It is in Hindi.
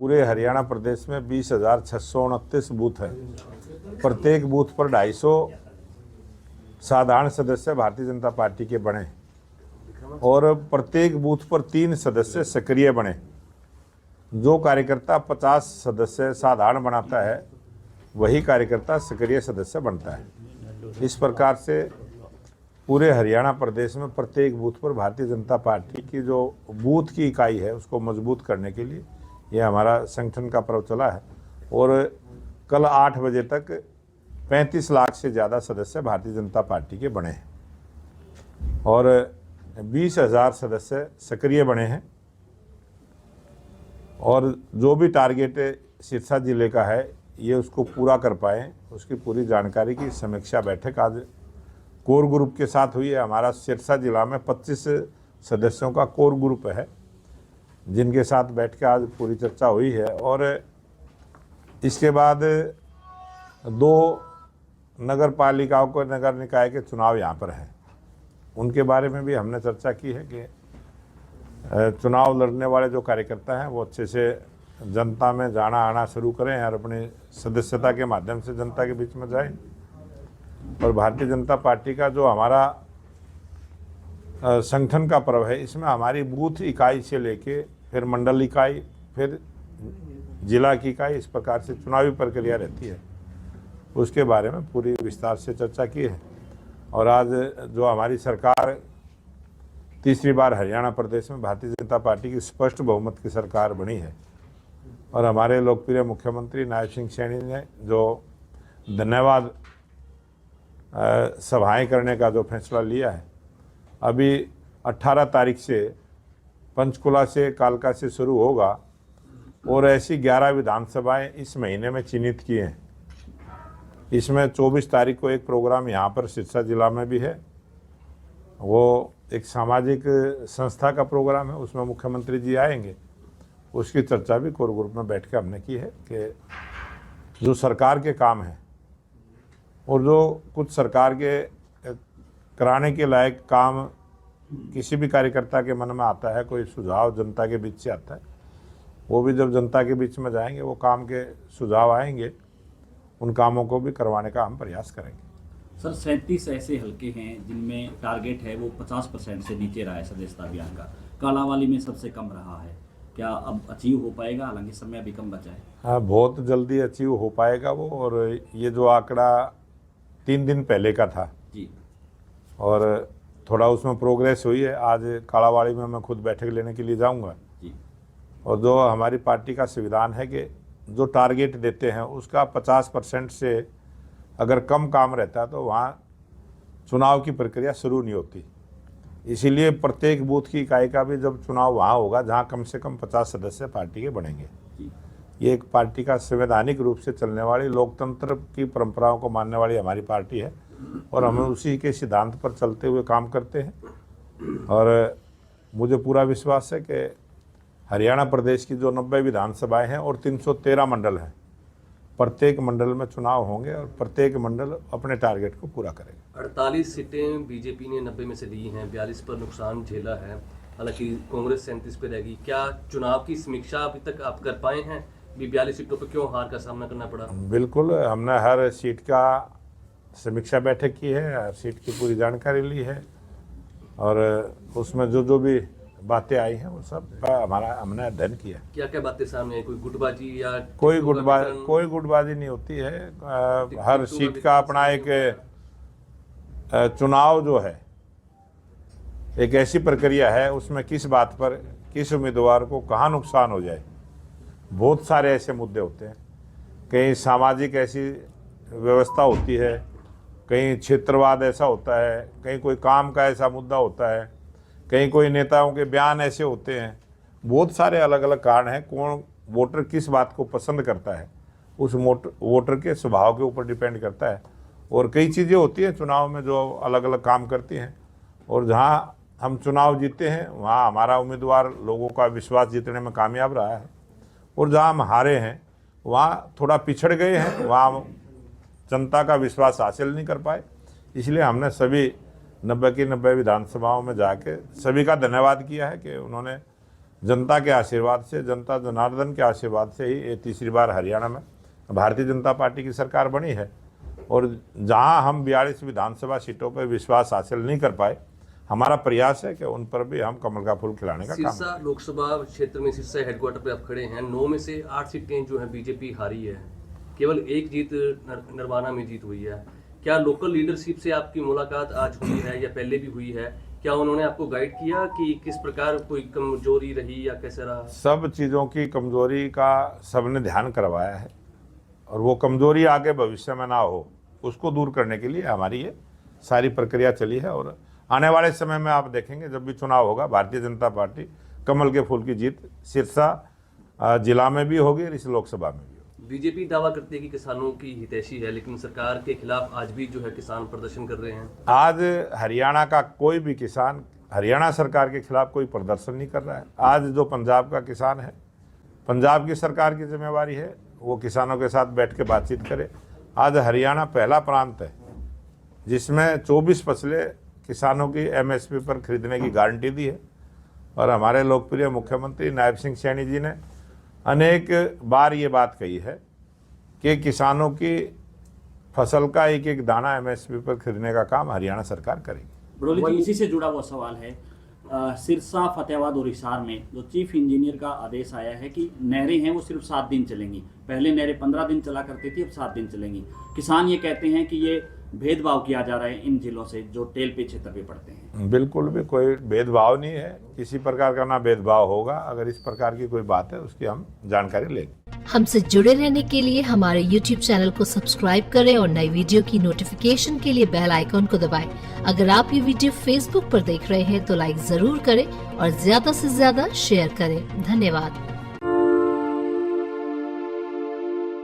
पूरे हरियाणा प्रदेश में 20,629 बूथ हैं। प्रत्येक बूथ पर 250 साधारण सदस्य भारतीय जनता पार्टी के बने और प्रत्येक बूथ पर 3 सदस्य सक्रिय बने। जो कार्यकर्ता 50 सदस्य साधारण बनाता है वही कार्यकर्ता सक्रिय सदस्य बनता है। इस प्रकार से पूरे हरियाणा प्रदेश में प्रत्येक बूथ पर भारतीय जनता पार्टी की जो बूथ की इकाई है उसको मजबूत करने के लिए यह हमारा संगठन का पर्व चला है। और कल 8 बजे तक 35 लाख से ज़्यादा सदस्य भारतीय जनता पार्टी के बने हैं और 20,000 सदस्य सक्रिय बने हैं। और जो भी टारगेट सिरसा जिले का है ये उसको पूरा कर पाएँ, उसकी पूरी जानकारी की समीक्षा बैठक आज कोर ग्रुप के साथ हुई है। हमारा सिरसा जिला में 25 सदस्यों का कोर ग्रुप है जिनके साथ बैठ के आज पूरी चर्चा हुई है। और इसके बाद 2 नगर पालिकाओं को नगर निकाय के चुनाव यहाँ पर हैं, उनके बारे में भी हमने चर्चा की है कि चुनाव लड़ने वाले जो कार्यकर्ता हैं वो अच्छे से जनता में जाना आना शुरू करें और अपनी सदस्यता के माध्यम से जनता के बीच में जाएं। और भारतीय जनता पार्टी का जो हमारा संगठन का पर्व है इसमें हमारी बूथ इकाई से लेके फिर मंडल इकाई फिर जिला की इकाई इस प्रकार से चुनावी प्रक्रिया रहती है, उसके बारे में पूरी विस्तार से चर्चा की है। और आज जो हमारी सरकार तीसरी बार हरियाणा प्रदेश में भारतीय जनता पार्टी की स्पष्ट बहुमत की सरकार बनी है और हमारे लोकप्रिय मुख्यमंत्री नायब सिंह सैनी ने जो धन्यवाद सभाएं करने का जो फैसला लिया है, अभी 18 तारीख से पंचकुला से कालका से शुरू होगा और ऐसी 11 विधानसभाएं इस महीने में चिन्हित की हैं। इसमें 24 तारीख को एक प्रोग्राम यहाँ पर सिरसा जिला में भी है, वो एक सामाजिक संस्था का प्रोग्राम है, उसमें मुख्यमंत्री जी आएंगे। उसकी चर्चा भी कोर ग्रुप में बैठ के हमने की है कि जो सरकार के काम हैं और जो कुछ सरकार के कराने के लायक काम किसी भी कार्यकर्ता के मन में आता है, कोई सुझाव जनता के बीच से आता है, वो भी जब जनता के बीच में जाएंगे वो काम के सुझाव आएंगे, उन कामों को भी करवाने का हम प्रयास करेंगे। सर 37 ऐसे हलके हैं जिनमें टारगेट है वो 50% से नीचे रहा है सदस्यता अभियान का, कालावाली में सबसे कम रहा है, क्या अब अचीव हो पाएगा? हालांकि समय अभी कम बचा है। हाँ, बहुत जल्दी अचीव हो पाएगा वो। और ये जो आंकड़ा 3 दिन पहले का था जी और थोड़ा उसमें प्रोग्रेस हुई है। आज कालावाड़ी में मैं खुद बैठक लेने के लिए जाऊंगा जी। और जो हमारी पार्टी का संविधान है कि जो टारगेट देते हैं उसका 50% से अगर कम काम रहता है तो वहाँ चुनाव की प्रक्रिया शुरू नहीं होती। इसीलिए प्रत्येक बूथ की इकाई का भी जब चुनाव वहाँ होगा जहाँ कम से कम 50 सदस्य पार्टी के बनेंगे। ये एक पार्टी का संवैधानिक रूप से चलने वाली लोकतंत्र की परंपराओं को मानने वाली हमारी पार्टी है और हम उसी के सिद्धांत पर चलते हुए काम करते हैं। और मुझे पूरा विश्वास है कि हरियाणा प्रदेश की जो 90 विधानसभाएं हैं और 313 मंडल हैं, प्रत्येक मंडल में चुनाव होंगे और प्रत्येक मंडल अपने टारगेट को पूरा करेगा। 48 सीटें बीजेपी ने 90 में से ली हैं, 42 पर नुकसान झेला है, हालांकि कांग्रेस 37 पे रहेगी। क्या चुनाव की समीक्षा अभी तक आप कर पाए हैं? 42 सीटों पर क्यों हार का सामना करना पड़ा? बिल्कुल, हमने हर सीट का समीक्षा बैठक की है, हर सीट की पूरी जानकारी ली है और उसमें जो भी बातें आई हैं वो सब का हमने अध्ययन किया। क्या क्या बातें सामने आई? कोई गुटबाजी या कोई गुटबाजी नहीं होती है। हर सीट का अपना एक चुनाव जो है एक ऐसी प्रक्रिया है, उसमें किस बात पर किस उम्मीदवार को कहाँ नुकसान हो जाए, बहुत सारे ऐसे मुद्दे होते हैं। कहीं सामाजिक ऐसी व्यवस्था होती है, कहीं क्षेत्रवाद ऐसा होता है, कहीं कोई काम का ऐसा मुद्दा होता है, कहीं कोई नेताओं के बयान ऐसे होते हैं। बहुत सारे अलग अलग कारण हैं। कौन वोटर किस बात को पसंद करता है उस वोटर के स्वभाव के ऊपर डिपेंड करता है। और कई चीज़ें होती हैं चुनाव में जो अलग अलग काम करती हैं और जहाँ हम चुनाव जीते हैं वहाँ हमारा उम्मीदवार लोगों का विश्वास जीतने में कामयाब रहा है और जहाँ हम हारे हैं वहाँ थोड़ा पिछड़ गए हैं, वहाँ जनता का विश्वास हासिल नहीं कर पाए। इसलिए हमने सभी 90 की 90 विधानसभाओं में जाके सभी का धन्यवाद किया है कि उन्होंने जनता के आशीर्वाद से, जनता जनार्दन के आशीर्वाद से ही ये तीसरी बार हरियाणा में भारतीय जनता पार्टी की सरकार बनी है। और जहां हम 42 विधानसभा सीटों पर विश्वास हासिल नहीं कर पाए, हमारा प्रयास है कि उन पर भी हम कमल का फूल खिलाने का काम सिरसा लोकसभा क्षेत्र में, सिरसा हेडक्वार्टर पे आप खड़े हैं, 9 में से 8 सीटें जो है बीजेपी हारी है, केवल एक जीत नरवाना में जीत हुई है। क्या लोकल लीडरशिप से आपकी मुलाकात आज हुई है या पहले भी हुई है? क्या उन्होंने आपको गाइड किया कि किस प्रकार कोई कमजोरी रही या कैसे रहा? सब चीज़ों की कमजोरी का सबने ध्यान करवाया है, और वो कमजोरी आगे भविष्य में ना हो उसको दूर करने के लिए हमारी ये सारी प्रक्रिया चली है। और आने वाले समय में आप देखेंगे, जब भी चुनाव होगा, भारतीय जनता पार्टी कमल के फूल की जीत सिरसा जिला में भी होगी और इस लोकसभा में भी होगी। बीजेपी दावा करती है कि किसानों की हितैषी है, लेकिन सरकार के खिलाफ आज भी जो है किसान प्रदर्शन कर रहे हैं। आज हरियाणा का कोई भी किसान हरियाणा सरकार के खिलाफ कोई प्रदर्शन नहीं कर रहा है। आज जो पंजाब का किसान है, पंजाब की सरकार की जिम्मेवारी है वो किसानों के साथ बैठ के बातचीत करे। आज हरियाणा पहला प्रांत है जिसमें 24 फसलें किसानों की एमएसपी पर खरीदने की गारंटी दी है। और हमारे लोकप्रिय मुख्यमंत्री नायब सिंह सैनी जी ने अनेक बार ये बात कही है कि किसानों की फसल का एक एक दाना एमएसपी पर खरीदने का काम हरियाणा सरकार करेगी। बड़ोली जी, इसी से जुड़ा हुआ सवाल है, सिरसा, फतेहाबाद और हिसार में जो चीफ इंजीनियर का आदेश आया है कि नहरें हैं वो सिर्फ 7 दिन चलेंगी। पहले नहरें 15 दिन चला करती थी, अब 7 दिन चलेंगी। किसान ये कहते हैं कि ये भेदभाव किया जा रहा है इन जिलों से जो टेल पे क्षेत्र पे पड़ते हैं। बिल्कुल भी कोई भेदभाव नहीं है, किसी प्रकार का ना भेदभाव होगा। अगर इस प्रकार की कोई बात है उसकी हम जानकारी लेंगे। हमसे जुड़े रहने के लिए हमारे YouTube चैनल को सब्सक्राइब करें और नई वीडियो की नोटिफिकेशन के लिए बेल आइकॉन को दबाएं। अगर आप ये वीडियो Facebook पर देख रहे हैं तो लाइक जरूर करें और ज्यादा से ज्यादा शेयर करें। धन्यवाद।